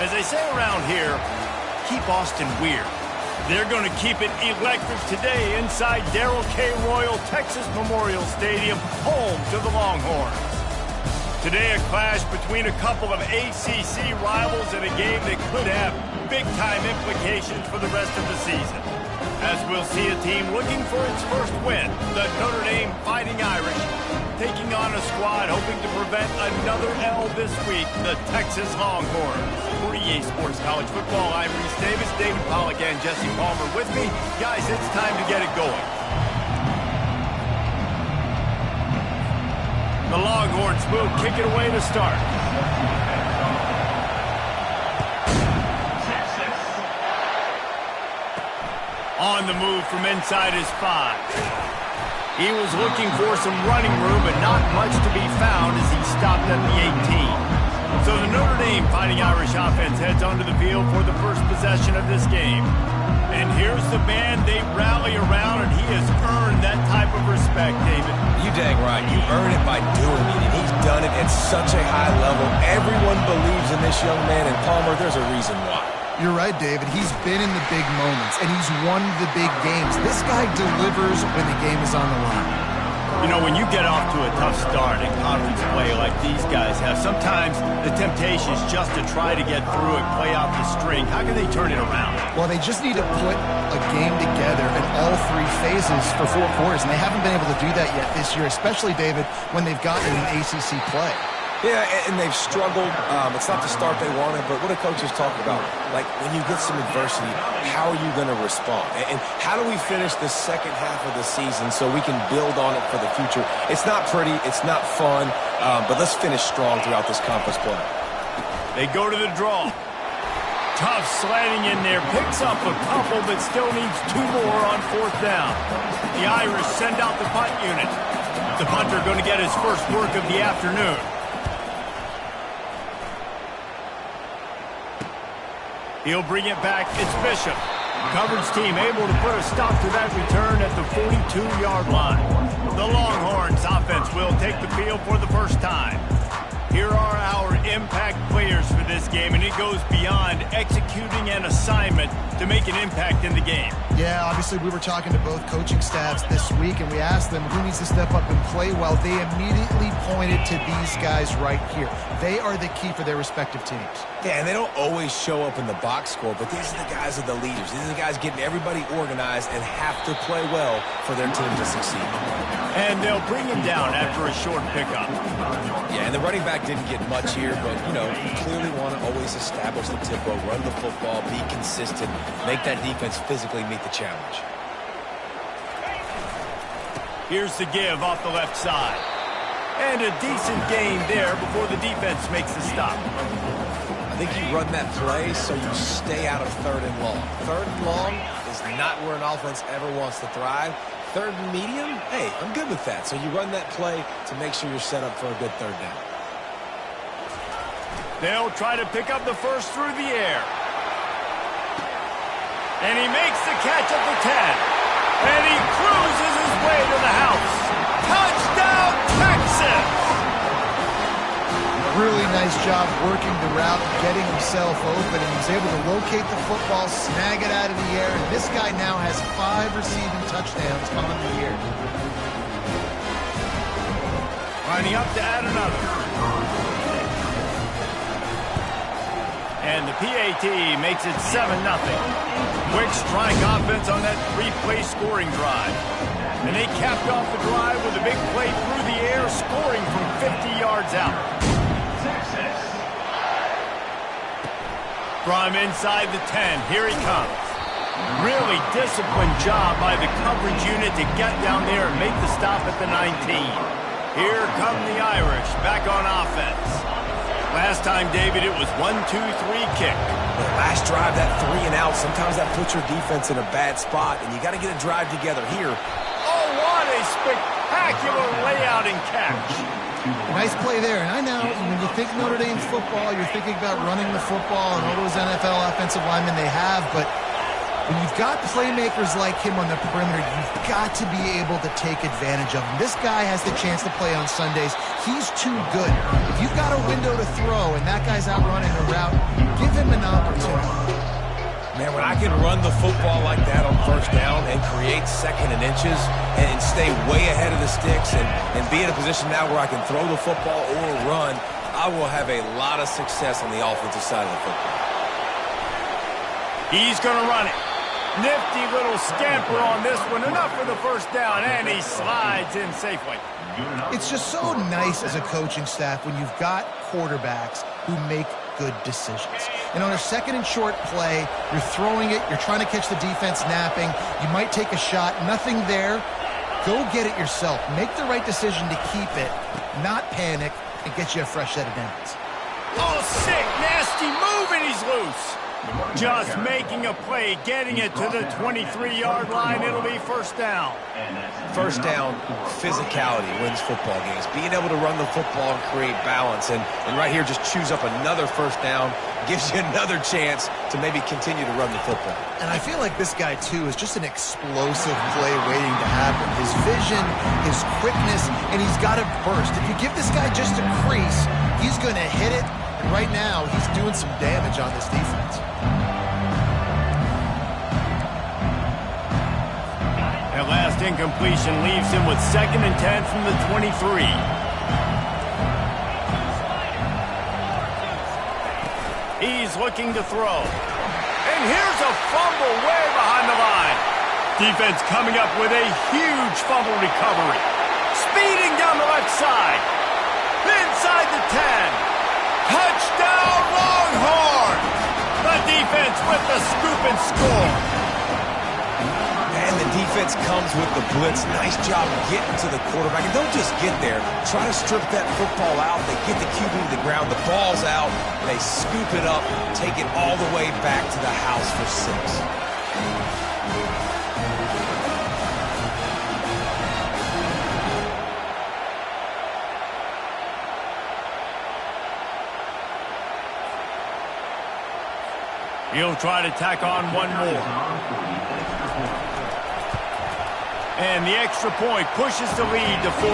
As they say around here, keep Austin weird. They're going to keep it electric today inside Darrell K. Royal Texas Memorial Stadium, home to the Longhorns. Today, a clash between a couple of ACC rivals in a game that could have big-time implications for the rest of the season. As we'll see a team looking for its first win, the Notre Dame Fighting Irish, taking on a squad hoping to prevent another L this week, the Texas Longhorns. For EA Sports College Football, I'm Reese Davis, David Pollack, and Jesse Palmer with me. Guys, it's time to get it going. The Longhorns will kick it away to start. On the move from inside his 5. He was looking for some running room, but not much to be found as he stopped at the 18. So the Notre Dame Fighting Irish offense heads onto the field for the first possession of this game. And here's the man they rally around, and he has earned that type of respect, David. You dang right. You earn it by doing it, and he's done it at such a high level. Everyone believes in this young man, and Palmer, there's a reason why. You're right, David. He's been in the big moments, and he's won the big games. This guy delivers when the game is on the line. You know, when you get off to a tough start in conference play like these guys have, sometimes the temptation is just to try to get through it, play out the string. How can they turn it around? Well, they just need to put a game together in all 3 phases for 4 quarters, and they haven't been able to do that yet this year, especially, David, when they've gotten an ACC play. Yeah, and they've struggled. It's not the start they wanted, but what do coaches talk about? Like, when you get some adversity, how are you going to respond? And how do we finish the second half of the season so we can build on it for the future? It's not pretty, it's not fun, but let's finish strong throughout this conference play. They go to the draw. Tough sliding in there, picks up a couple, but still needs 2 more on 4th down. The Irish send out the punt unit. The punter going to get his first work of the afternoon. He'll bring it back. It's Bishop. Coverage team able to put a stop to that return at the 42-yard line. The Longhorns offense will take the field for the first time. Here are our impact players for this game, and it goes beyond executing an assignment to make an impact in the game. Yeah, obviously we were talking to both coaching staffs this week, and we asked them who needs to step up and play well. They immediately pointed to these guys right here. They are the key for their respective teams. Yeah, and they don't always show up in the box score, but these are the guys that are the leaders. These are the guys getting everybody organized and have to play well for their team to succeed. And they'll bring him down after a short pickup. Yeah, and the running back didn't get much here, but, you know, you clearly want to always establish the tempo, run the football, be consistent, make that defense physically meet the challenge. Here's the give off the left side. And a decent gain there before the defense makes the stop. I think you run that play so you stay out of 3rd and long. 3rd and long is not where an offense ever wants to thrive. 3rd and medium, hey, I'm good with that. So you run that play to make sure you're set up for a good 3rd down. They'll try to pick up the first through the air. And he makes the catch at the 10. And he cruises his way to the house. Touchdown, Texas! Really nice job working the route, getting himself open, and he's able to locate the football, snag it out of the air, and this guy now has 5 receiving touchdowns on the year. Lining up to add another. And the PAT makes it 7-0. Quick strike offense on that 3-play scoring drive. And they capped off the drive with a big play through the air, scoring from 50 yards out. From inside the 10, here he comes. Really disciplined job by the coverage unit to get down there and make the stop at the 19. Here come the Irish back on offense. Last time, David, it was 1-2-3 kick. The last drive, that 3 and out, sometimes that puts your defense in a bad spot, and you got to get a drive together here. Oh, what a spectacular layout and catch. Nice play there. And I know when you think Notre Dame football, you're thinking about running the football and all those NFL offensive linemen they have, but when you've got playmakers like him on the perimeter, you've got to be able to take advantage of him. This guy has the chance to play on Sundays. He's too good. If you've got a window to throw and that guy's out running a route, give him an opportunity. Man, when I can run the football like that on first down and create second and inches and stay way ahead of the sticks and be in a position now where I can throw the football or run, I will have a lot of success on the offensive side of the football. He's going to run it. Nifty little scamper on this one. Enough for the first down, and he slides in safely. It's just so nice as a coaching staff when you've got quarterbacks who make good decisions. And on a second and short play, you're throwing it, you're trying to catch the defense napping, you might take a shot, nothing there. Go get it yourself. Make the right decision to keep it, not panic, and get you a fresh set of downs. Oh, sick, nasty move, and he's loose. Just making a play, getting it to the 23-yard line. It'll be first down. First down, physicality wins football games. Being able to run the football and create balance. And right here, just choose up another first down. Gives you another chance to maybe continue to run the football. And I feel like this guy, too, is just an explosive play waiting to happen. His vision, his quickness, and he's got to burst. If you give this guy just a crease, he's going to hit it. And right now, he's doing some damage on this defense. That last incompletion leaves him with 2nd and 10 from the 23. He's looking to throw. And here's a fumble way behind the line. Defense coming up with a huge fumble recovery. Speeding down the left side. Inside the 10. Touchdown, Longhorns! The defense with the scoop and score. And the defense comes with the blitz. Nice job getting to the quarterback. And don't just get there. Try to strip that football out. They get the QB to the ground. The ball's out. They scoop it up, take it all the way back to the house for 6. He'll try to tack on one more. And the extra point pushes the lead to 14.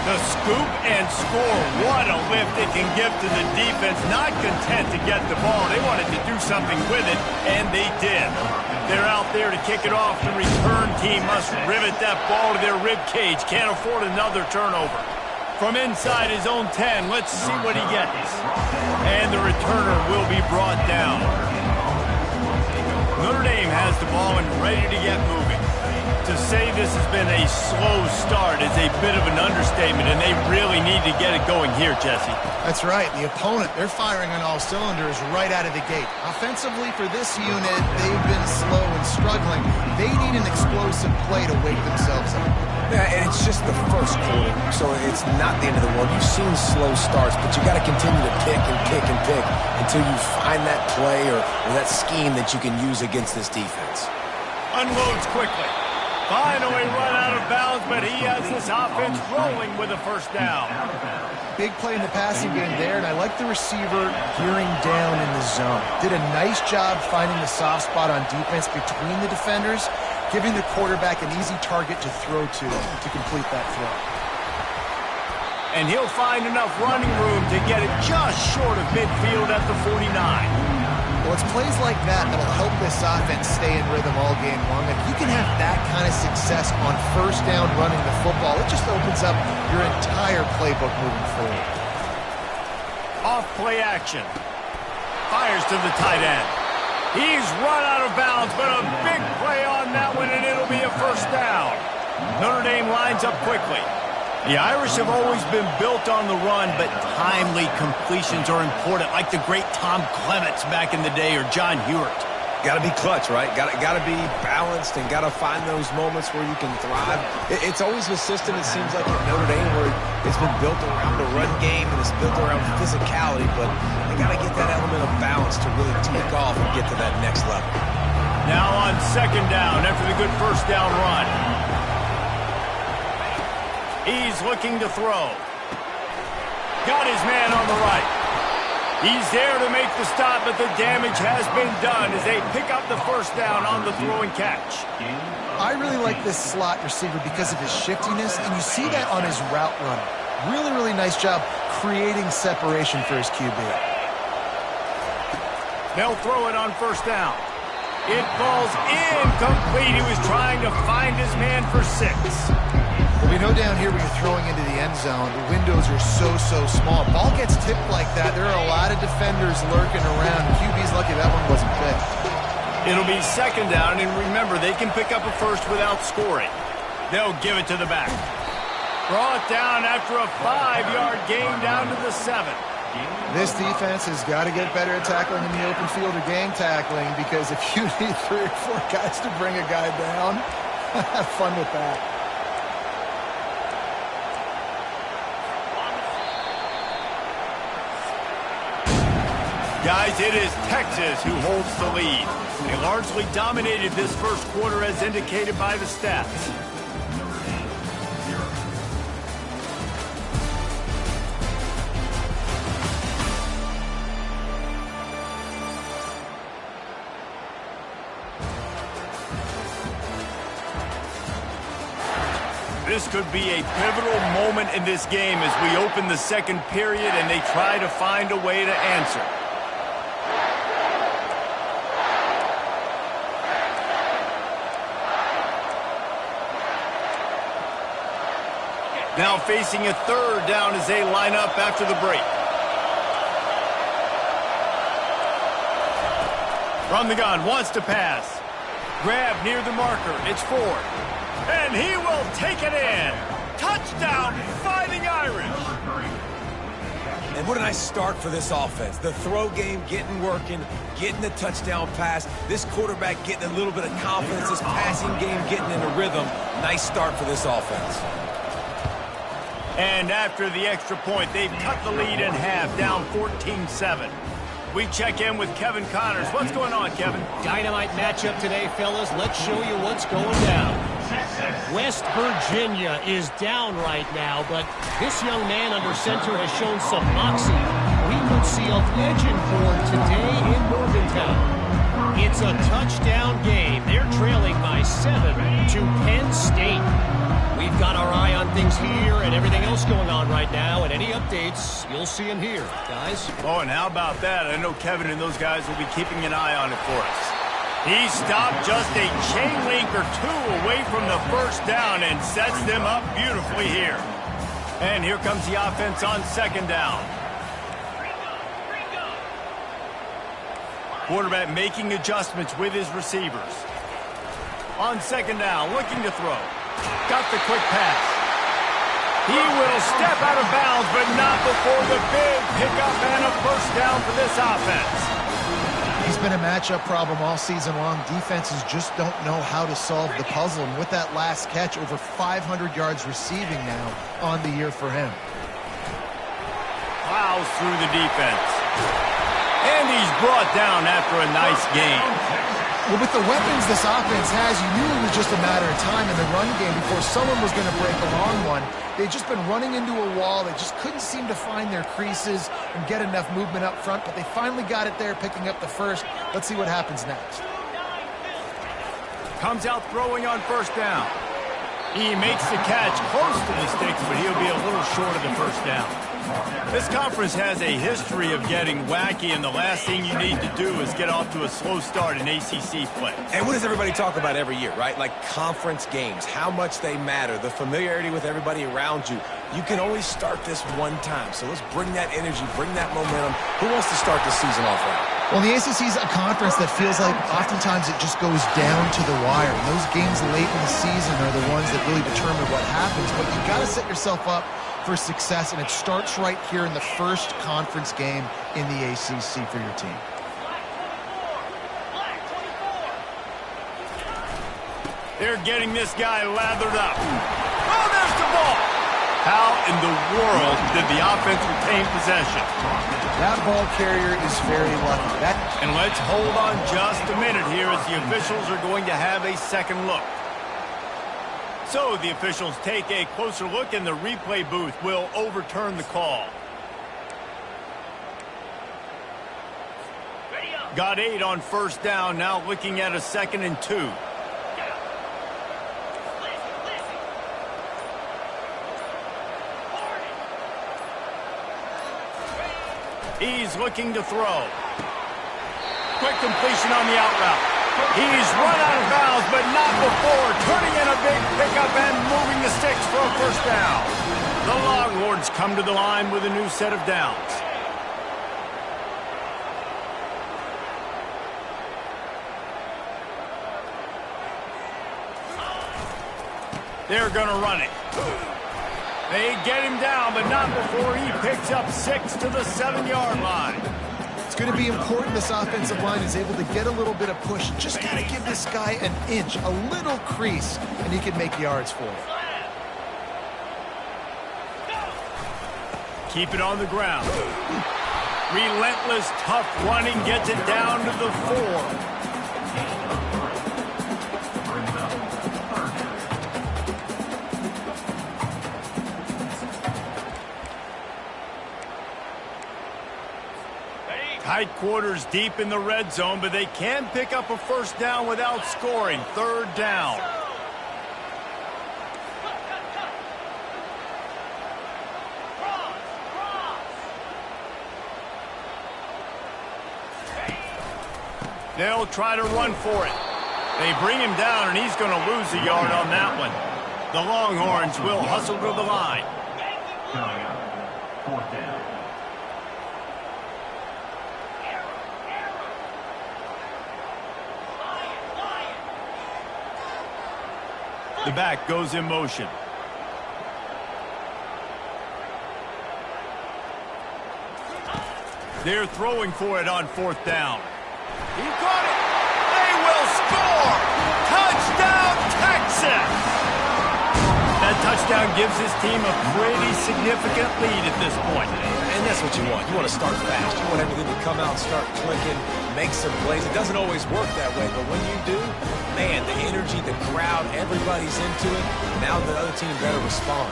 The scoop and score. What a lift it can give to the defense. Not content to get the ball. They wanted to do something with it, and they did. They're out there to kick it off. The return team must rivet that ball to their rib cage. Can't afford another turnover. From inside his own 10, let's see what he gets. And the returner will be brought down. Notre Dame has the ball and ready to get moving. To say this has been a slow start is a bit of an understatement, and they really need to get it going here, Jesse. That's right. The opponent, they're firing on all cylinders right out of the gate. Offensively, for this unit, they've been slow and struggling. They need an explosive play to wake themselves up. Yeah, and it's just the first quarter, so it's not the end of the world. You've seen slow starts, but you got to continue to pick and pick and pick until you find that play or that scheme that you can use against this defense. Unloads quickly. Finally run out of bounds, but he has this offense rolling with a first down. Big play in the passing game there, and I like the receiver gearing down in the zone. Did a nice job finding the soft spot on defense between the defenders, giving the quarterback an easy target to throw to complete that throw. And he'll find enough running room to get it just short of midfield at the 49. Well, it's plays like that that'll help this offense stay in rhythm all game long. If you can have that kind of success on first down running the football, it just opens up your entire playbook moving forward. Off play action. Fires to the tight end. He's run out of bounds, but a big play on that one, and it'll be a first down. Notre Dame lines up quickly. The Irish have always been built on the run, but timely completions are important, like the great Tom Clements back in the day or John Hewart. Got to be clutch, right? Got to be balanced and got to find those moments where you can thrive. It's always a system, it seems like, at Notre Dame where it's been built around the run game and it's built around physicality, but they got to get that element of balance to really take off and get to that next level. Now on second down after the good first down run. He's looking to throw. Got his man on the right. He's there to make the stop, but the damage has been done as they pick up the first down on the throw and catch. I really like this slot receiver because of his shiftiness, and you see that on his route running. Really, really nice job creating separation for his QB. They'll throw it on first down. It falls incomplete. He was trying to find his man for 6. Well, we know down here when you're throwing into the end zone, the windows are so small. Ball gets tipped like that, there are a lot of defenders lurking around. QB's lucky that one wasn't picked. It'll be second down, and remember, they can pick up a first without scoring. They'll give it to the back. Brought down after a 5-yard gain down to the 7. This defense has got to get better at tackling in the open field or gang tackling, because if you need 3 or 4 guys to bring a guy down, have fun with that. Guys, it is Texas who holds the lead. They largely dominated this first quarter as indicated by the stats. This could be a pivotal moment in this game as we open the second period and they try to find a way to answer. Now facing a third down as they line up after the break. From the gun, wants to pass. Grab near the marker, it's Ford. And he will take it in. Touchdown, Fighting Irish. And what a nice start for this offense. The throw game working, getting the touchdown pass. This quarterback getting a little bit of confidence. This passing game getting in a rhythm. Nice start for this offense. And after the extra point, they've cut the lead in half, down 14-7. We check in with Kevin Connors. What's going on, Kevin? Dynamite matchup today, fellas. Let's show you what's going down. West Virginia is down right now, but this young man under center has shown some moxie. We could see a legend born today in Morgantown. It's a touchdown game. They're trailing by 7 to Penn State. We've got our eye on things here and everything else going on right now, and any updates, you'll see them here, guys. Oh, and how about that? I know Kevin and those guys will be keeping an eye on it for us. He stopped just a chain link or 2 away from the first down and sets them up beautifully here. And here comes the offense on second down. Quarterback making adjustments with his receivers. On second down, looking to throw. Got the quick pass. He will step out of bounds, but not before the big pickup and a first down for this offense. He's been a matchup problem all season long. Defenses just don't know how to solve the puzzle. And with that last catch, over 500 yards receiving now on the year for him. Plows through the defense. And he's brought down after a nice gain. Well, with the weapons this offense has, you knew it was just a matter of time in the run game before someone was going to break a long one. They'd just been running into a wall. They just couldn't seem to find their creases and get enough movement up front, but they finally got it there, picking up the first. Let's see what happens next. Comes out throwing on first down. He makes the catch close to the sticks, but he'll be a little short of the first down. This conference has a history of getting wacky, and the last thing you need to do is get off to a slow start in ACC play. And what does everybody talk about every year, right? Like conference games, how much they matter, the familiarity with everybody around you. You can only start this one time, so let's bring that energy, bring that momentum. Who wants to start this season off right? Well, the ACC is a conference that feels like oftentimes it just goes down to the wire. And those games late in the season are the ones that really determine what happens. But you got to set yourself up for success, and it starts right here in the first conference game in the ACC for your team. They're getting this guy lathered up. Oh, there's the ball. How in the world did the offense retain possession? That ball carrier is very lucky. And let's hold on just a minute here as the officials are going to have a second look. So the officials take a closer look, and the replay booth will overturn the call. Got 8 on first down, now looking at a 2nd and 2. He's looking to throw. quick completion on the out route. He's run out of bounds, but not before turning in a big pickup and moving the sticks for a first down. The Longhorns come to the line with a new set of downs. They're going to run it. They get him down, but not before he picks up 6 to the 7-yard line. It's going to be important this offensive line is able to get a little bit of push. Just got to give this guy an inch, a little crease, and he can make yards for it. Keep it on the ground. Relentless, tough running gets it down to the 4. Tight quarters deep in the red zone, but they can pick up a first down without scoring. Third down. They'll try to run for it. They bring him down, and he's going to lose a yard on that one. The Longhorns will hustle to the line. Fourth down. The back goes in motion. They're throwing for it on fourth down. He caught it. They will score. Touchdown, Texas. That touchdown gives his team a pretty significant lead at this point. And that's what you want. You want to start fast. You want everything to come out, start clicking, make some plays. It doesn't always work that way, but when you do, man, the energy, the crowd, everybody's into it. Now the other team better respond.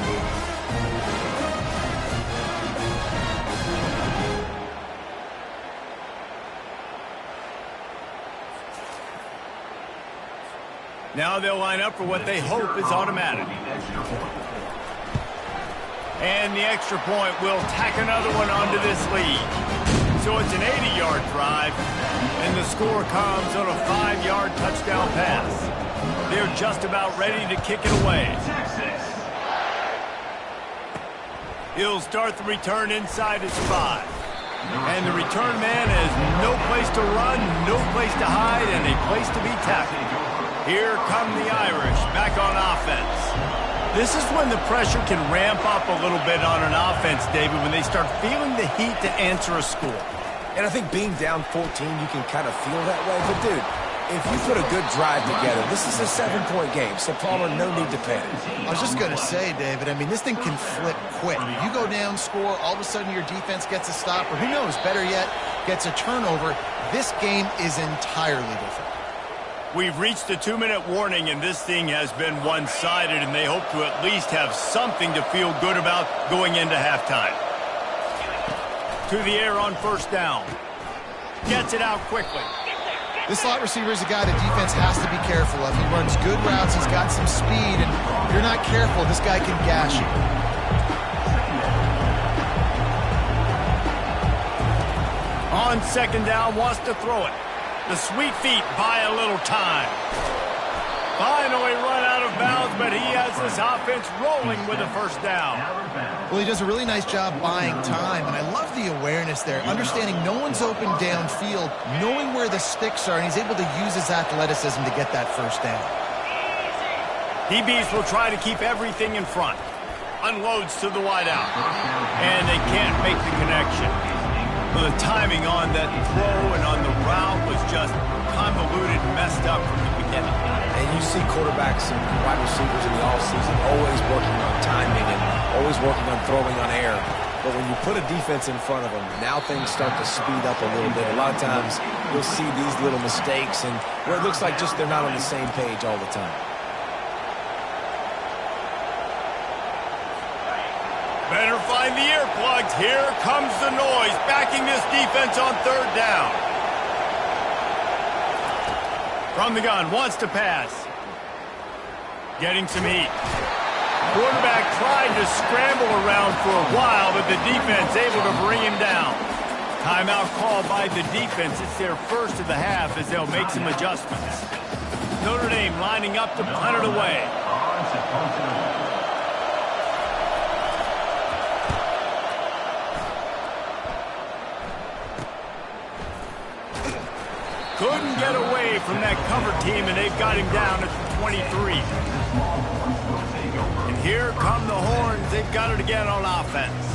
Now they'll line up for what they hope is automatic. And the extra point will tack another one onto this lead. So it's an 80-yard drive, and the score comes on a 5-yard touchdown pass. They're just about ready to kick it away. He'll start the return inside his 5. And the return man has no place to run, no place to hide, and a place to be tackled. Here come the Irish back on offense. This is when the pressure can ramp up a little bit on an offense, David, when they start feeling the heat to answer a score. And I think being down 14, you can kind of feel that way. But, dude, if you put a good drive together, this is a 7-point game, so Palmer, no need to panic. I was just going to say, David, I mean, this thing can flip quick. You go down, score, all of a sudden your defense gets a stop, or who knows, better yet, gets a turnover. This game is entirely different. We've reached the 2-minute warning, and this thing has been one-sided, and they hope to at least have something to feel good about going into halftime. To the air on first down. Gets it out quickly. This slot receiver is a guy the defense has to be careful of. He runs good routes, he's got some speed, and if you're not careful, this guy can gash you. On second down, wants to throw it. The sweet feet buy a little time. Finally run out of bounds, but he has this offense rolling with a first down. Well, he does a really nice job buying time, and I love the awareness there, understanding no one's open downfield, knowing where the sticks are, and he's able to use his athleticism to get that first down. DBs will try to keep everything in front. Unloads to the wideout, and they can't make the connection. Well, the timing on that throw and on the route was just convoluted and messed up from the beginning. And you see quarterbacks and wide receivers in the offseason always working on timing and always working on throwing on air. But when you put a defense in front of them, now things start to speed up a little bit. A lot of times you'll see these little mistakes and where it looks like just they're not on the same page all the time. Better find the earplugs. Here comes the noise, backing this defense on third down. From the gun, wants to pass. Getting some heat. Quarterback tried to scramble around for a while, but the defense able to bring him down. Timeout called by the defense. It's their first of the half as they'll make some adjustments. Notre Dame lining up to punt it away. Couldn't get away from that cover team, and they've got him down at the 23. And here come the Horns. They've got it again on offense.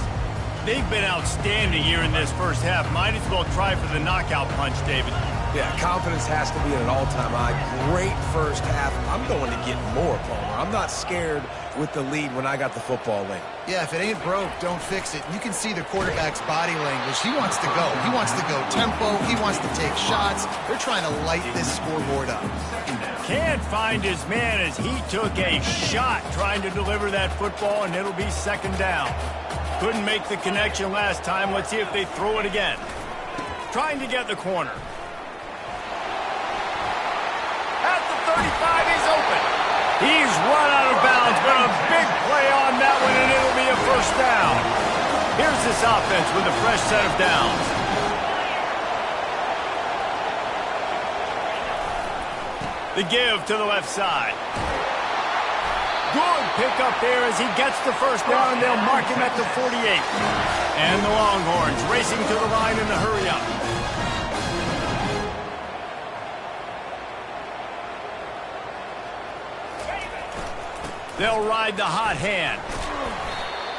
They've been outstanding here in this first half. Might as well try for the knockout punch, David. Yeah, confidence has to be at an all-time high. Great first half. I'm going to get more, Palmer. I'm not scared with the lead when I got the football in. Yeah, if it ain't broke, don't fix it. You can see the quarterback's body language. He wants to go. He wants to go tempo. He wants to take shots. They're trying to light this scoreboard up. Can't find his man as he took a shot trying to deliver that football, and it'll be second down. Couldn't make the connection last time. Let's see if they throw it again. Trying to get the corner. At the 35, he's open. He's run out of bounds, but a big play on that one, and it'll be a first down. Here's this offense with a fresh set of downs. The give to the left side. Good pickup there as he gets the first down, and they'll mark him at the 48. And the Longhorns racing to the line in the hurry-up. They'll ride the hot hand.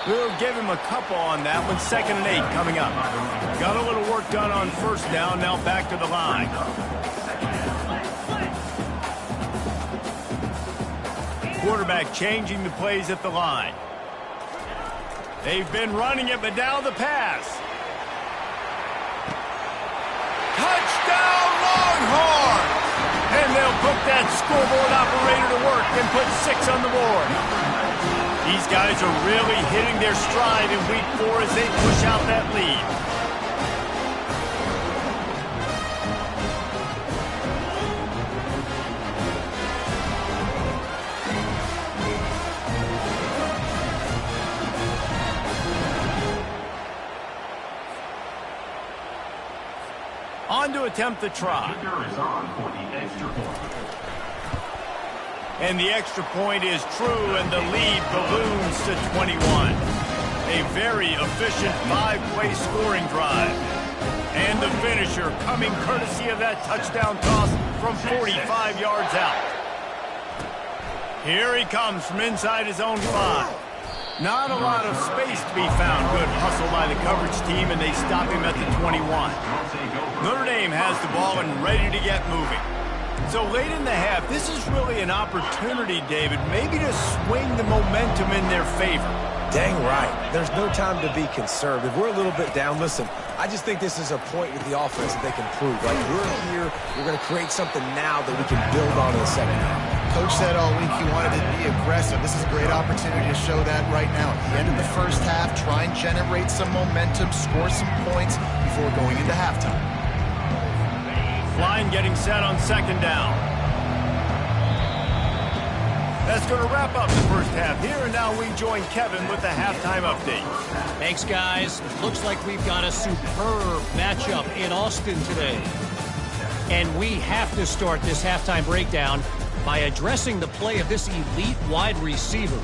We'll give him a couple on that one. 2nd and 8 coming up. Got a little work done on first down. Now back to the line. Quarterback changing the plays at the line. They've been running it, but now the pass. Touchdown Longhorns! And they'll put that scoreboard operator to work and put 6 on the board. These guys are really hitting their stride in week 4 as they push out that lead. On to attempt the try. And the extra point is true, and the lead balloons to 21. A very efficient 5-play scoring drive. And the finisher coming courtesy of that touchdown toss from 45 yards out. Here he comes from inside his own 5. Not a lot of space to be found. Good hustle by the coverage team, and they stop him at the 21. Notre Dame has the ball and ready to get moving. So late in the half, this is really an opportunity, David, maybe to swing the momentum in their favor. Dang right. There's no time to be conservative. We're a little bit down. Listen, I just think this is a point with the offense that they can prove. Like, we're here, we're going to create something now that we can build on in the second half. Coach said all week he wanted to be aggressive. This is a great opportunity to show that right now. At the end of the first half, try and generate some momentum, score some points before going into halftime. Line getting set on 2nd down. That's going to wrap up the first half here, and now we join Kevin with the halftime update. Thanks, guys. Looks like we've got a superb matchup in Austin today. And we have to start this halftime breakdown by addressing the play of this elite wide receiver.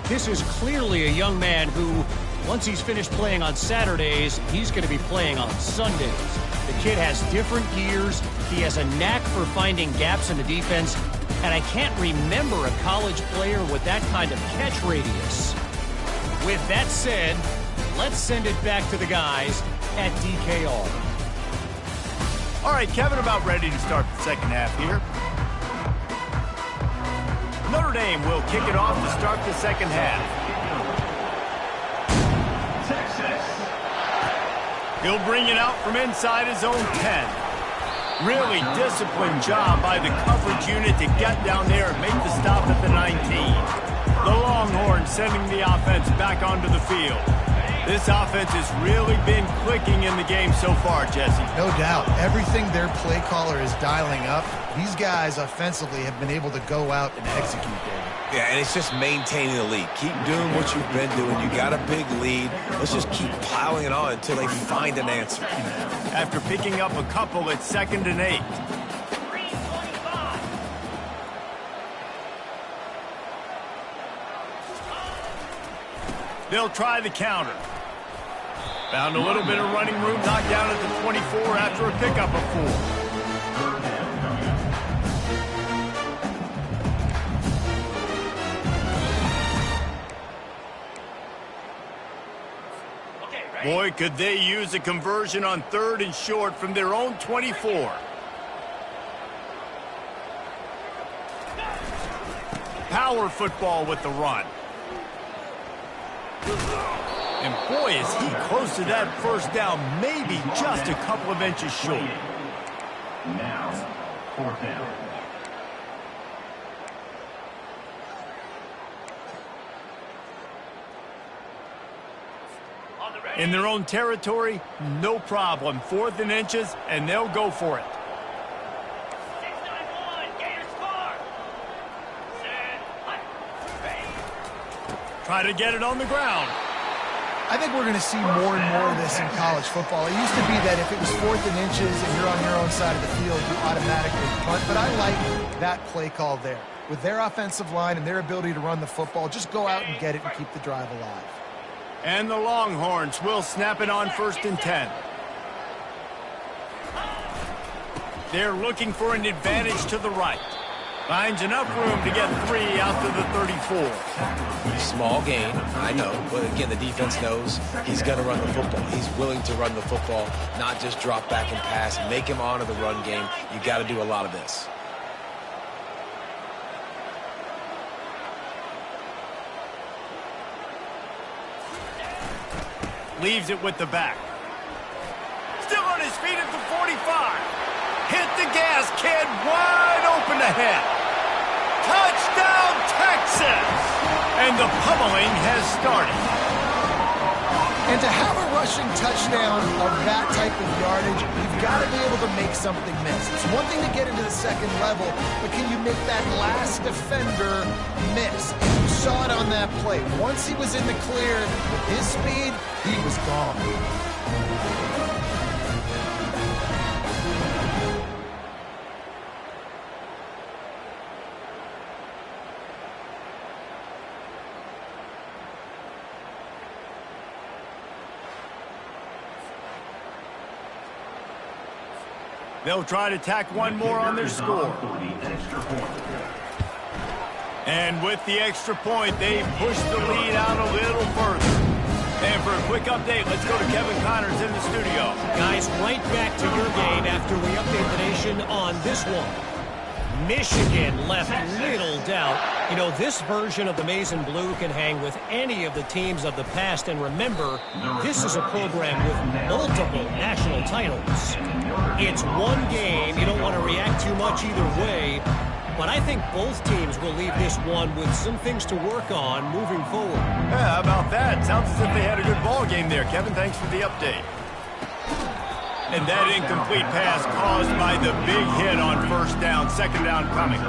This is clearly a young man who, once he's finished playing on Saturdays, he's going to be playing on Sundays. The kid has different gears. He has a knack for finding gaps in the defense. And I can't remember a college player with that kind of catch radius. With that said, let's send it back to the guys at DKR. All right, Kevin, about ready to start the second half here. Notre Dame will kick it off to start the second half. He'll bring it out from inside his own 10. Really disciplined job by the coverage unit to get down there and make the stop at the 19. The Longhorns sending the offense back onto the field. This offense has really been clicking in the game so far, Jesse. No doubt. Everything their play caller is dialing up, these guys offensively have been able to go out and execute, David. Yeah, and it's just maintaining the lead. Keep doing what you've been doing. You got a big lead. Let's just keep plowing it on until they find an answer. After picking up a couple, it's 2nd and 8. They'll try the counter. Found a little bit of running room, knocked down at the 24 after a pickup of 4. Boy, could they use a conversion on 3rd and short from their own 24. Power football with the run. And boy, is he close to that first down, maybe just a couple of inches short. Now, 4th down. In their own territory, no problem. 4th and inches, and they'll go for it. 6-9-1, Gators score. Try to get it on the ground. I think we're going to see more and more of this in college football. It used to be that if it was 4th and inches and you're on your own side of the field, you automatically punt. But I like that play call there. With their offensive line and their ability to run the football, just go out and get it and keep the drive alive. And the Longhorns will snap it on 1st and 10. They're looking for an advantage to the right. Finds enough room to get 3 out to the 34. Small gain, I know, but again, the defense knows he's going to run the football. He's willing to run the football, not just drop back and pass, make him honor the run game. You got to do a lot of this. Leaves it with the back. Still on his feet at the 45. Hit the gas, kid, wide open ahead. Touchdown, Texas! And the pummeling has started. And to have a rushing touchdown of that type of yardage, you've got to be able to make something miss. It's one thing to get into the 2nd level, but can you make that last defender miss? And you saw it on that play. Once he was in the clear, with his speed, he was gone. They'll try to tack one more on their score. And with the extra point, they push the lead out a little further. And for a quick update, let's go to Kevin Connors in the studio. Guys, right back to your game after we update the nation on this one. Michigan left little doubt. You know, this version of the Maize and Blue can hang with any of the teams of the past. And remember, this is a program with multiple national titles. It's one game. You don't want to react too much either way. But I think both teams will leave this one with some things to work on moving forward. Yeah, how about that? Sounds as if they had a good ball game there. Kevin, thanks for the update. And that incomplete pass caused by the big hit on 1st down. 2nd down coming.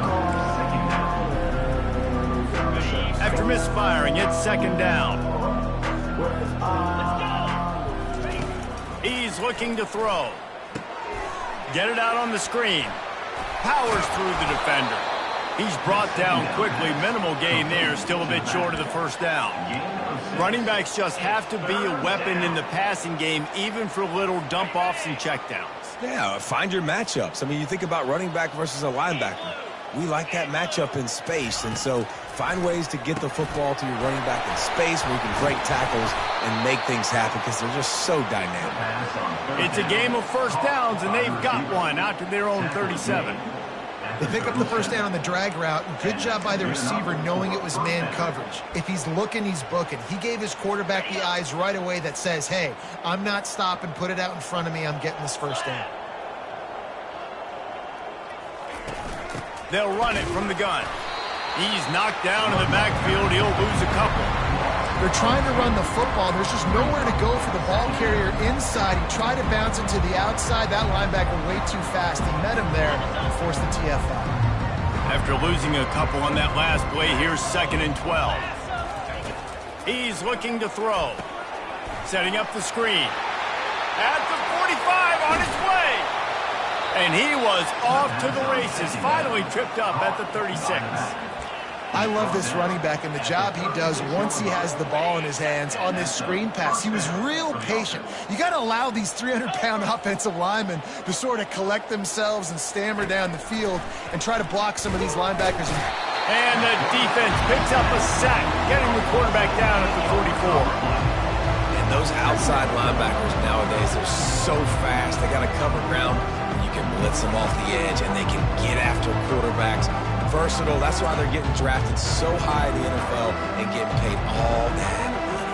After misfiring, it's 2nd down. He's looking to throw. Get it out on the screen. Powers through the defender. He's brought down quickly. Minimal gain there. Still a bit short of the 1st down. Running backs just have to be a weapon in the passing game, even for little dump-offs and checkdowns. Yeah, find your matchups. I mean, you think about running back versus a linebacker. We like that matchup in space, and so find ways to get the football to your running back in space where you can break tackles and make things happen because they're just so dynamic. It's a game of 1st downs, and they've got one out to their own 37. They pick up the 1st down on the drag route. Good job by the receiver knowing it was man coverage. If he's looking, he's booking. He gave his quarterback the eyes right away that says, hey, I'm not stopping. Put it out in front of me. I'm getting this 1st down. They'll run it from the gun. He's knocked down in the backfield. He'll lose a couple. They're trying to run the football. There's just nowhere to go for the ball carrier inside. He tried to bounce it to the outside. That linebacker way too fast. He met him there and forced the TFL. After losing a couple on that last play, here's 2nd and 12. He's looking to throw. Setting up the screen. At the 45 on his way. And he was off to the races. Finally tripped up at the 36. I love this running back and the job he does once he has the ball in his hands on this screen pass. He was real patient. You got to allow these 300-pound offensive linemen to sort of collect themselves and stammer down the field and try to block some of these linebackers. And the defense picks up a sack, getting the quarterback down at the 44. And those outside linebackers nowadays are so fast. They got to cover ground. You can blitz them off the edge, and they can get after quarterbacks. Versatile. That's why they're getting drafted so high in the NFL and getting paid all that money.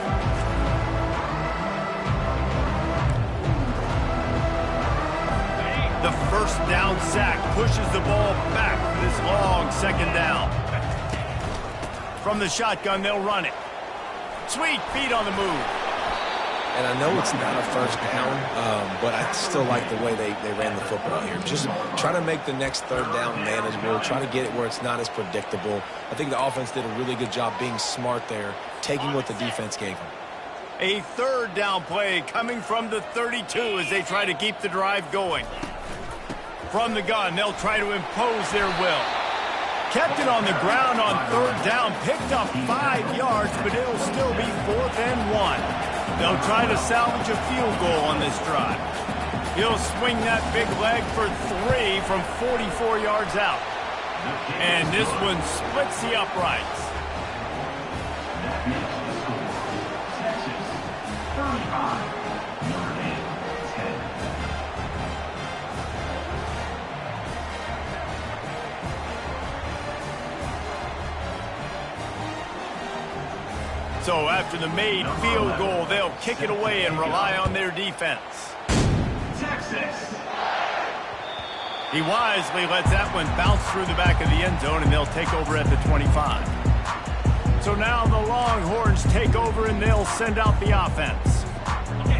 The first down sack pushes the ball back for this long 2nd down. From the shotgun, they'll run it. Sweet feet on the move. And I know it's not a first down, but I still like the way they ran the football here. Just try to make the next 3rd down manageable. Try to get it where it's not as predictable. I think the offense did a really good job being smart there, taking what the defense gave them. A 3rd down play coming from the 32 as they try to keep the drive going. From the gun, they'll try to impose their will. Kept it on the ground on 3rd down, picked up 5 yards, but it'll still be 4th and 1. They'll try to salvage a field goal on this drive. He'll swing that big leg for 3 from 44 yards out. And this one splits the uprights. Texas 35, Notre Dame 10. So after the made field goal, they'll kick it away and rely on their defense. Texas. He wisely lets that one bounce through the back of the end zone, and they'll take over at the 25. So now the Longhorns take over, and they'll send out the offense.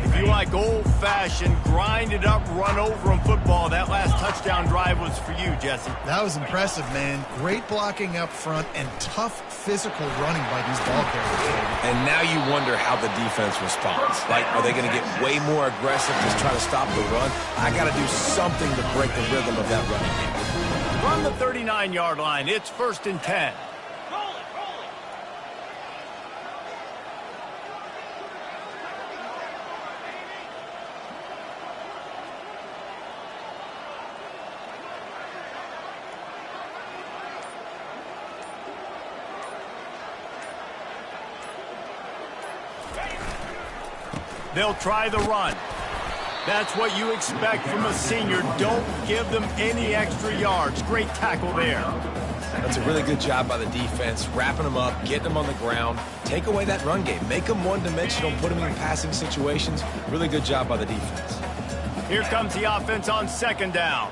If you like old-fashioned, grind-it-up, run-over-'em football, that last touchdown drive was for you, Jesse. That was impressive, man. Great blocking up front and tough physical running by these ball carriers. And now you wonder how the defense responds. Like, are they going to get way more aggressive, just try to stop the run? I got to do something to break the rhythm of that running game. From the 39-yard line, it's 1st and 10. They'll try the run. That's what you expect from a senior. Don't give them any extra yards. Great tackle there. That's a really good job by the defense, wrapping them up, getting them on the ground. Take away that run game. Make them one-dimensional, put them in passing situations. Really good job by the defense. Here comes the offense on 2nd down.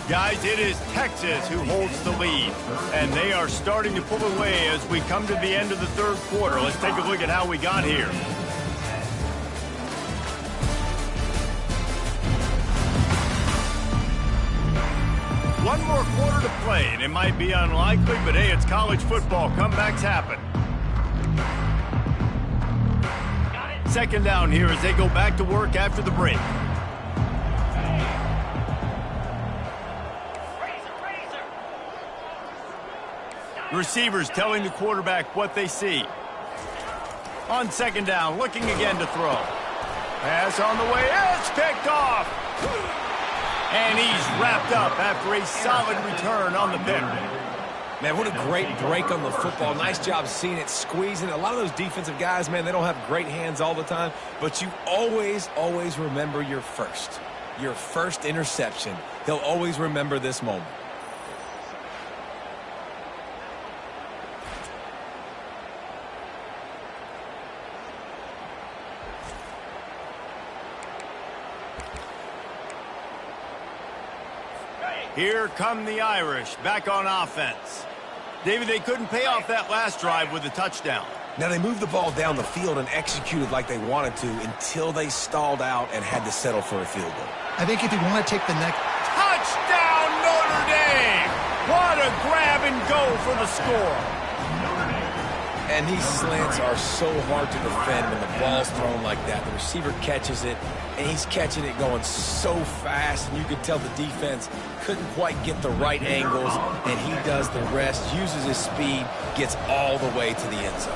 Guys, it is Texas who holds the lead, and they are starting to pull away as we come to the end of the 3rd quarter. Let's take a look at how we got here. One more quarter to play, and it might be unlikely, but hey, it's college football. Comebacks happen. 2nd down here as they go back to work after the break. Receivers telling the quarterback what they see. On 2nd down, looking again to throw. Pass on the way, it's picked off! And he's wrapped up after a solid return on the pick. Man, what a great break on the football. Nice job seeing it, squeezing. A lot of those defensive guys, man, they don't have great hands all the time, but you always, always remember your first interception. He'll always remember this moment. Here come the Irish back on offense. David, they couldn't pay off that last drive with a touchdown. Now, they moved the ball down the field and executed like they wanted to until they stalled out and had to settle for a field goal. I think if you want to take the next... Touchdown, Notre Dame! What a grab and go for the score. And these slants are so hard to defend when the ball's thrown like that. The receiver catches it, and he's catching it going so fast, and you could tell the defense couldn't quite get the right angles, and he does the rest, uses his speed, gets all the way to the end zone.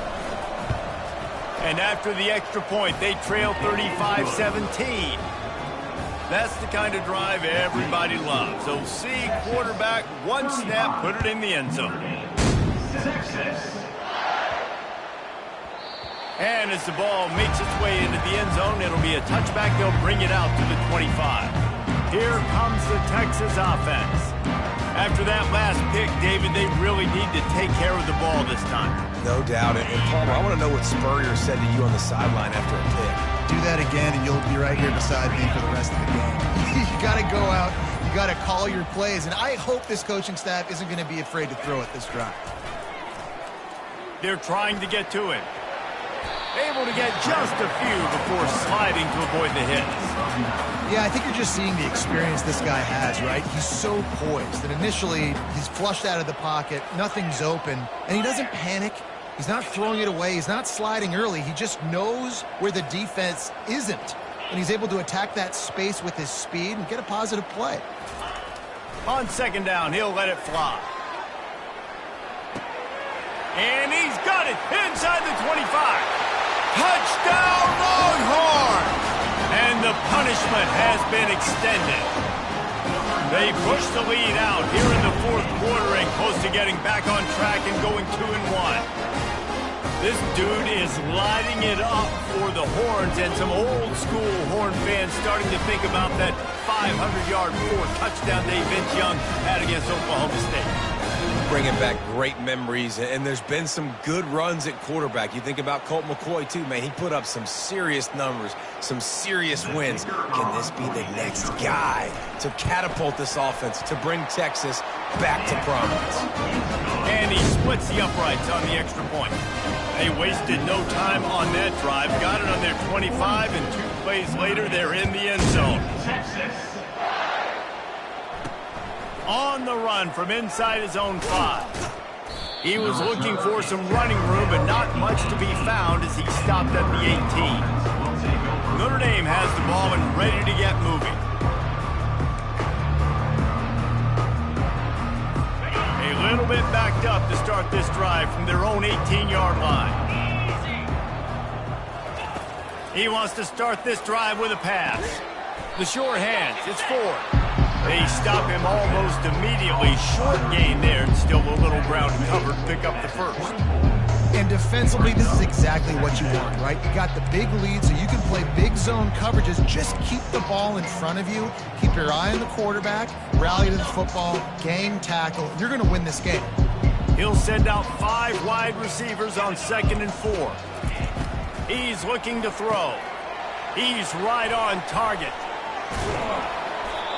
And after the extra point, they trail 35-17. That's the kind of drive everybody loves. So see, quarterback, one snap, put it in the end zone. And as the ball makes its way into the end zone, it'll be a touchback. They'll bring it out to the 25. Here comes the Texas offense. After that last pick, David, they really need to take care of the ball this time. No doubt. And Palmer, I want to know what Spurrier said to you on the sideline after a pick. Do that again, and you'll be right here beside me for the rest of the game. You got to go out. You got to call your plays. And I hope this coaching staff isn't going to be afraid to throw it this drive. They're trying to get to it. Able to get just a few before sliding to avoid the hits. Yeah, I think you're just seeing the experience this guy has, right? He's so poised. And initially, he's flushed out of the pocket. Nothing's open. And he doesn't panic. He's not throwing it away. He's not sliding early. He just knows where the defense isn't. And he's able to attack that space with his speed and get a positive play. On second down, he'll let it fly. And he's got it inside the 25. Touchdown, Longhorns! And the punishment has been extended. They push the lead out here in the fourth quarter and close to getting back on track and going 2-1. This dude is lighting it up for the Horns, and some old-school Horn fans starting to think about that 500-yard four-touchdown day Vince Young had against Oklahoma State. Bringing back great memories, and there's been some good runs at quarterback. You think about Colt McCoy, too, man. He put up some serious numbers, some serious wins. Can this be the next guy to catapult this offense, to bring Texas back to prominence? And he splits the uprights on the extra point. They wasted no time on that drive. Got it on their 25, and 2 plays later, they're in the end zone. On the run from inside his own 5. He was looking for some running room, but not much to be found as he stopped at the 18. Notre Dame has the ball and ready to get moving. A little bit backed up to start this drive from their own 18-yard line. He wants to start this drive with a pass. The short hands, it's Ford. They stop him almost immediately. Short gain there, and still a little ground covered to pick up the first. And defensively, this is exactly what you want, right? You got the big lead, so you can play big zone coverages. Just keep the ball in front of you. Keep your eye on the quarterback. Rally to the football. Gang tackle. You're going to win this game. He'll send out 5 wide receivers on 2nd and 4. He's looking to throw. He's right on target.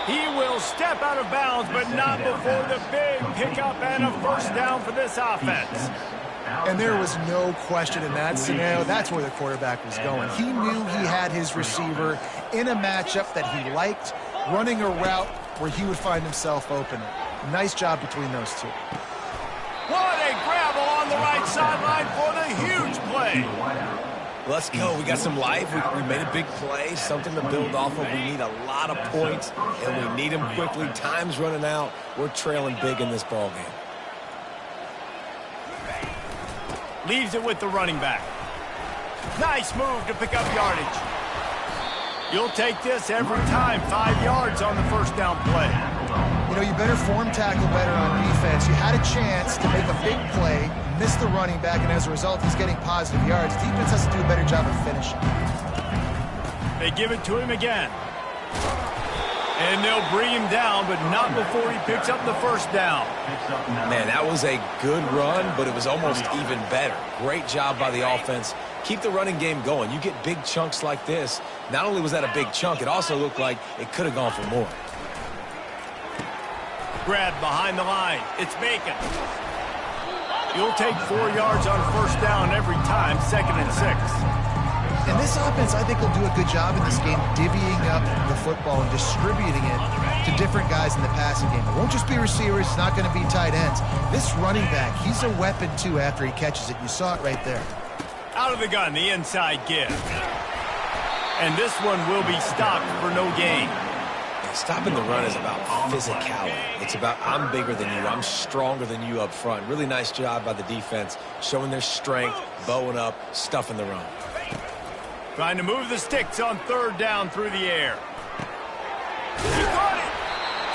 He will step out of bounds, but not before the big pickup and a first down for this offense. And there was no question in that scenario. That's where the quarterback was going. He knew he had his receiver in a matchup that he liked, running a route where he would find himself open. Nice job between those two. What a grab along the right sideline for the huge play. Let's go. We got some life. We made a big play, something to build off of. We need a lot of points, and we need them quickly. Time's running out. We're trailing big in this ball game. Leaves it with the running back. Nice move to pick up yardage. You'll take this every time. 5 yards on the first down play. You know, you better form tackle better on defense. You had a chance to make a big play, missed the running back, and as a result, he's getting positive yards. Defense has to do a better job of finishing. They give it to him again. And they'll bring him down, but not before he picks up the first down. Man, that was a good run, but it was almost even better. Great job by the offense. Keep the running game going. You get big chunks like this. Not only was that a big chunk, it also looked like it could have gone for more. grab behind the line. It's Bacon. You'll take 4 yards on first down every time, 2nd and 6. And this offense, I think, will do a good job in this game divvying up the football and distributing it to different guys in the passing game. It won't just be receivers. It's not going to be tight ends. This running back, he's a weapon, too, after he catches it. You saw it right there. Out of the gun, the inside give. And this one will be stopped for no gain. Stopping the run is about physicality. It's about I'm bigger than you. I'm stronger than you up front. Really nice job by the defense, showing their strength, bowing up, stuffing the run. Trying to move the sticks on 3rd down through the air. He got it.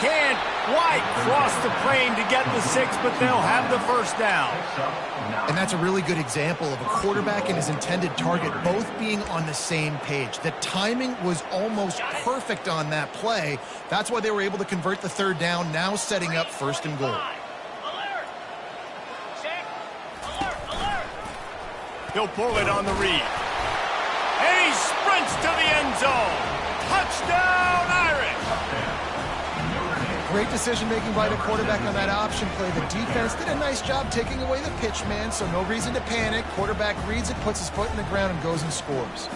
Can't quite cross the plane to get the 6, but they'll have the first down. And that's a really good example of a quarterback and his intended target both being on the same page. The timing was almost perfect on that play. That's why they were able to convert the 3rd down, now setting up 1st and goal. He'll pull it on the read. And he sprints to the end zone. Touchdown, Irish! Great decision-making by the quarterback on that option play. The defense did a nice job taking away the pitch man, so no reason to panic. Quarterback reads it, puts his foot in the ground, and goes and scores.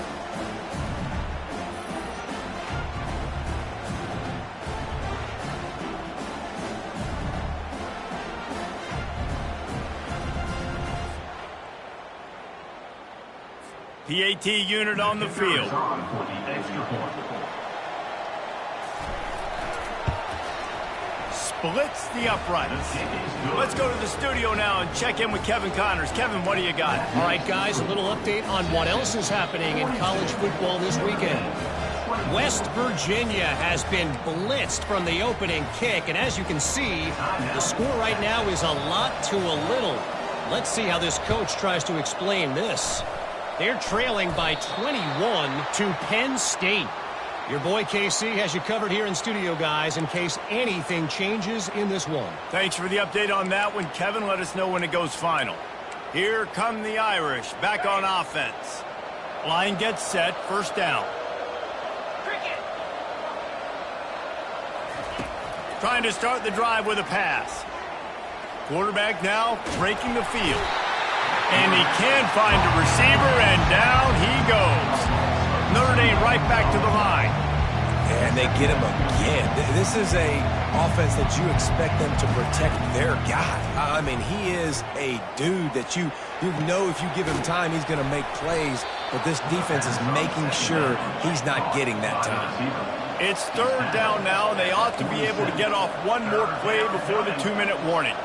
PAT unit on the field. Splits the uprights. Let's go to the studio now and check in with Kevin Connors. Kevin, what do you got? All right, guys, a little update on what else is happening in college football this weekend. West Virginia has been blitzed from the opening kick, and as you can see, the score right now is a lot to a little. Let's see how this coach tries to explain this. They're trailing by 21 to Penn State. Your boy KC has you covered here in studio, guys, in case anything changes in this one. Thanks for the update on that one, Kevin. Let us know when it goes final. Here come the Irish, back on offense. Line gets set, 1st down. Trying to start the drive with a pass. Quarterback now breaking the field. And he can find a receiver, and down he goes. Notre Dame right back to the line. And they get him again. This is a offense that you expect them to protect their guy. I mean, he is a dude that you know if you give him time, he's going to make plays. But this defense is making sure he's not getting that time. It's 3rd down now, and they ought to be able to get off one more play before the 2-minute warning.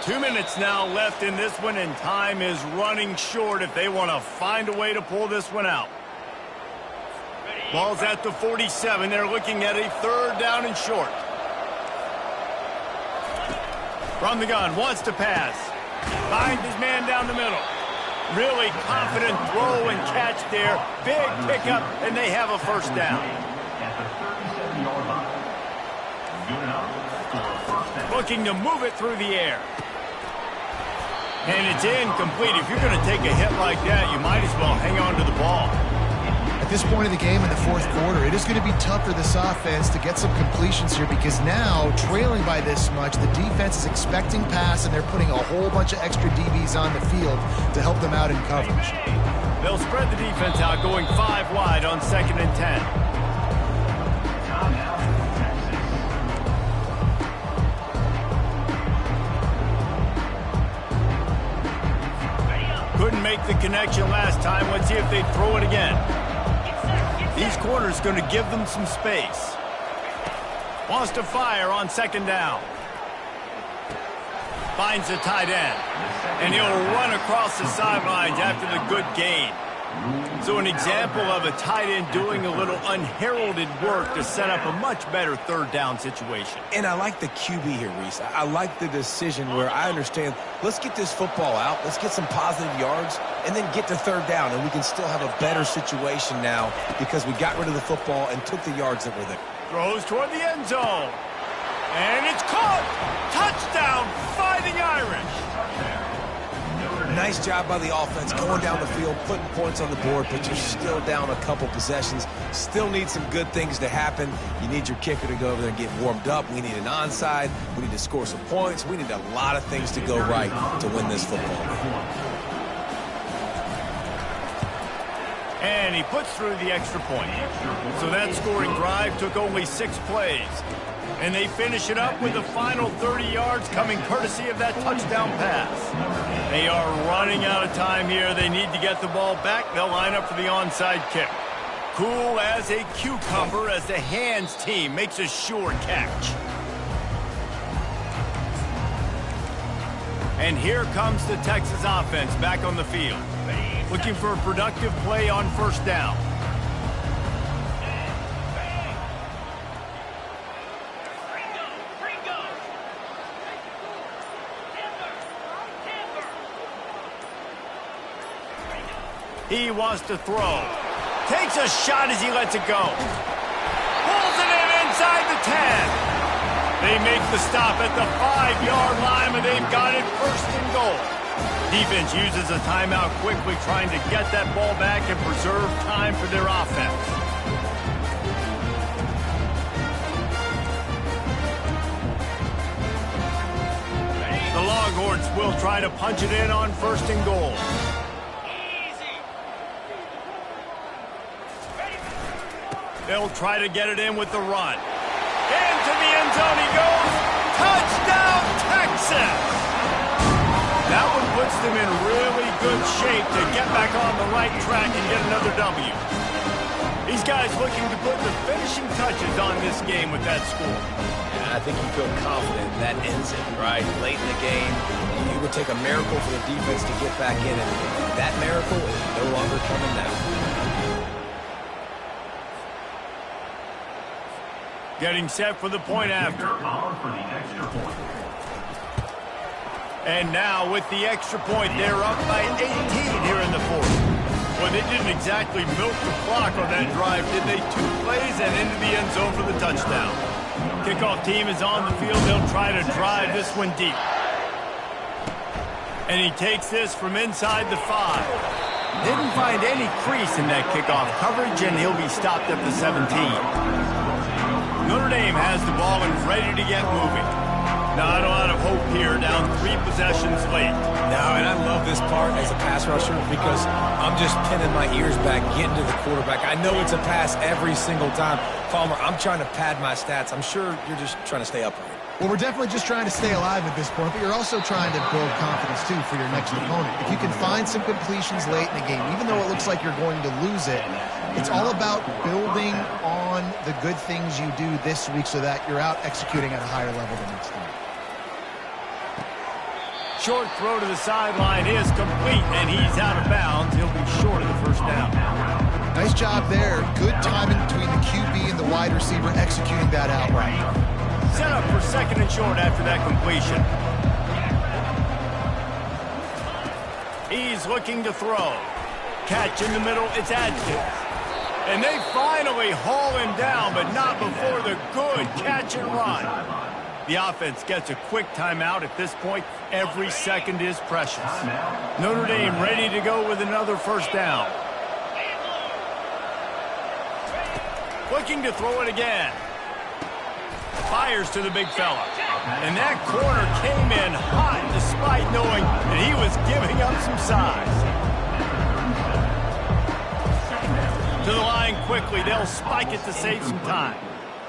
2 minutes now left in this one, and time is running short if they want to find a way to pull this one out. Ball's at the 47. They're looking at a 3rd down and short. From the gun, wants to pass. Finds his man down the middle. Really confident throw and catch there. Big pickup, and they have a 1st down. Looking to move it through the air. And it's incomplete. If you're going to take a hit like that, you might as well hang on to the ball. At this point of the game in the 4th quarter, it is going to be tough for this offense to get some completions here because now, trailing by this much, the defense is expecting pass, and they're putting a whole bunch of extra DBs on the field to help them out in coverage. They'll spread the defense out, going 5 wide on 2nd and 10. Couldn't make the connection last time. Let's see if they throw it again. These corners going to give them some space. Wants to fire on 2nd down. Finds the tight end. And he'll run across the sidelines after the good gain. So an example of a tight end doing a little unheralded work to set up a much better 3rd down situation. And I like the QB here, Reese. I like the decision where I understand, let's get this football out, let's get some positive yards, and then get to 3rd down, and we can still have a better situation now because we got rid of the football and took the yards that were there. Throws toward the end zone. And it's caught! Touchdown, Fighting Irish! Nice job by the offense going down the field, putting points on the board, but you're still down a couple possessions. Still need some good things to happen. You need your kicker to go over there and get warmed up. We need an onside. We need to score some points. We need a lot of things to go right to win this football game. And he puts through the extra point. So that scoring drive took only 6 plays. And they finish it up with the final 30 yards coming courtesy of that touchdown pass. They are running out of time here. They need to get the ball back. They'll line up for the onside kick. Cool as a cucumber as the hands team makes a sure catch. And here comes the Texas offense back on the field, looking for a productive play on first down. He wants to throw. Takes a shot as he lets it go. Pulls it in inside the 10. They make the stop at the 5-yard line, and they've got it first and goal. Defense uses a timeout quickly, trying to get that ball back and preserve time for their offense. The Longhorns will try to punch it in on first and goal. They'll try to get it in with the run. Into the end zone he goes. Touchdown, Texas! That one puts them in really good shape to get back on the right track and get another W. These guys looking to put the finishing touches on this game with that score. And I think you feel confident that ends it, right? Late in the game, it would take a miracle for the defense to get back in it. That miracle is no longer coming now. Getting set for the point after. And now with the extra point, they're up by 18 here in the fourth. Well, they didn't exactly milk the clock on that drive, did they? 2 plays and into the end zone for the touchdown. Kickoff team is on the field. They'll try to drive this one deep. And he takes this from inside the 5. Didn't find any crease in that kickoff coverage, and he'll be stopped at the 17. Notre Dame has the ball and ready to get moving. Not a lot of hope here, down 3 possessions late. No, and I love this part as a pass rusher because I'm just pinning my ears back, getting to the quarterback. I know it's a pass every single time. Palmer, I'm trying to pad my stats. I'm sure you're just trying to stay upright. Well, we're definitely just trying to stay alive at this point, but you're also trying to build confidence, too, for your next opponent. If you can find some completions late in the game, even though it looks like you're going to lose it, it's all about building on the good things you do this week so that you're out executing at a higher level the next time. Short throw to the sideline is complete, and he's out of bounds. He'll be short of the first down. Nice job there. Good timing between the QB and the wide receiver executing that outright. Set up for second and short after that completion. He's looking to throw. Catch in the middle, it's Adkins. And they finally haul him down, but not before the good catch and run. The offense gets a quick timeout. At this point, every second is precious. Notre Dame ready to go with another first down. Looking to throw it again. Fires to the big fella. And that corner came in hot despite knowing that he was giving up some size. To the line quickly. They'll spike it to save some time.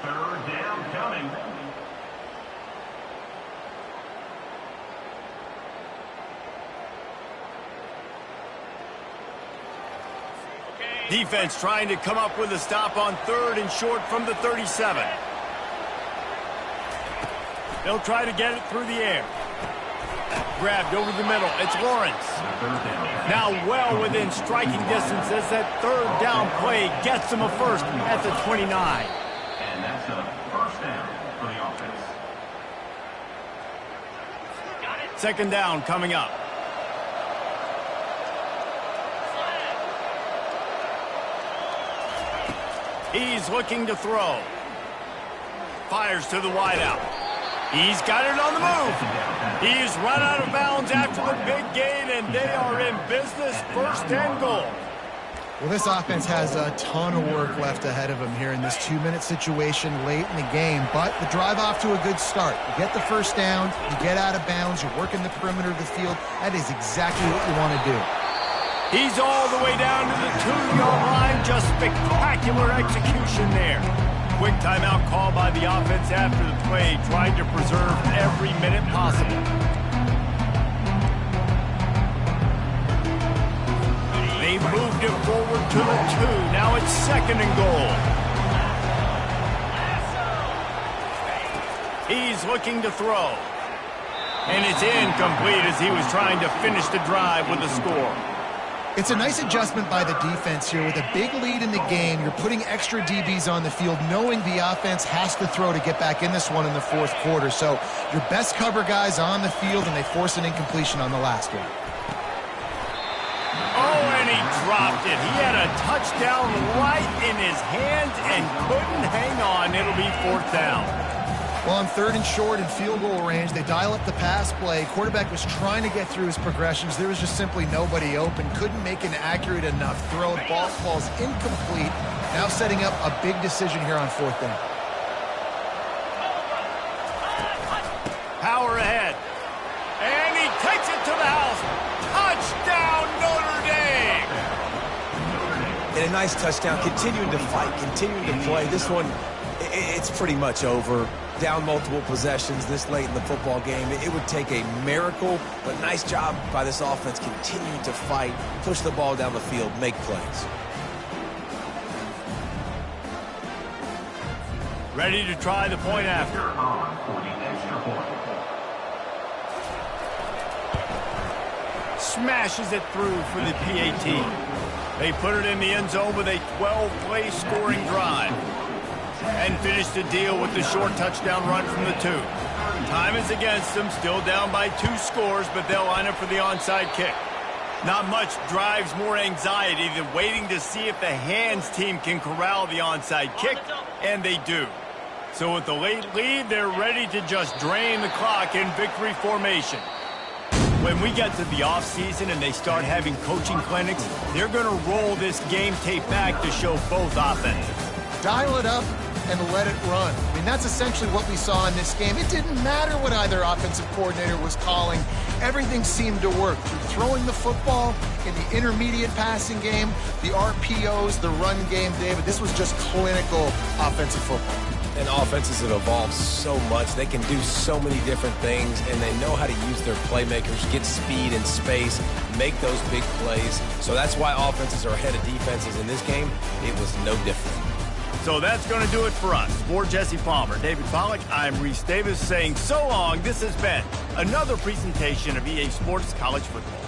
Third down coming. Defense trying to come up with a stop on third and short from the 37. They'll try to get it through the air. Grabbed over the middle. It's Lawrence. Now well within striking distance as that third down play gets them a first at the 29. And that's a first down for the offense. Second down coming up. He's looking to throw. Fires to the wideout. He's got it on the move. He's run out of bounds after the big gain, and they are in business. 1st and goal. Well, this offense has a ton of work left ahead of them here in this 2-minute situation late in the game, but the drive off to a good start. You get the 1st down, you get out of bounds, you're working the perimeter of the field. That is exactly what you want to do. He's all the way down to the 2-yard line. Just spectacular execution there. Quick timeout call by the offense after the play, trying to preserve every minute possible. They moved it forward to the 2. Now it's 2nd and goal. He's looking to throw. And it's incomplete as he was trying to finish the drive with a score. It's a nice adjustment by the defense here. With a big lead in the game, you're putting extra DBs on the field, knowing the offense has to throw to get back in this one in the 4th quarter. So your best cover guys on the field, and they force an incompletion on the last one. Oh, and he dropped it. He had a touchdown right in his hands and couldn't hang on. It'll be 4th down. Well, on 3rd and short in field goal range, they dial up the pass play. Quarterback was trying to get through his progressions. There was just simply nobody open. Couldn't make an accurate enough throw. Ball falls incomplete. Now setting up a big decision here on 4th down. Power ahead. And he takes it to the house. Touchdown, Notre Dame! And a nice touchdown. Continuing to fight, continuing to play. This one, it's pretty much over. Down multiple possessions this late in the football game. It would take a miracle, but nice job by this offense continuing to fight, push the ball down the field, make plays. Ready to try the point after. Smashes it through for the PAT. They put it in the end zone with a 12-play scoring drive. And finish the deal with the short touchdown run from the 2. Time is against them, still down by 2 scores, but they'll line up for the onside kick. Not much drives more anxiety than waiting to see if the hands team can corral the onside kick, and they do. So with the late lead, they're ready to just drain the clock in victory formation. When we get to the offseason and they start having coaching clinics, they're going to roll this game tape back to show both offenses. Dial it up and let it run. I mean, that's essentially what we saw in this game. It didn't matter what either offensive coordinator was calling. Everything seemed to work. Through throwing the football, in the intermediate passing game, the RPOs, the run game, David, this was just clinical offensive football. And offenses have evolved so much. They can do so many different things, and they know how to use their playmakers, get speed and space, make those big plays. So that's why offenses are ahead of defenses in this game. It was no different. So that's going to do it for us. For Jesse Palmer, David Pollack, I'm Reese Davis saying so long. This has been another presentation of EA Sports College Football.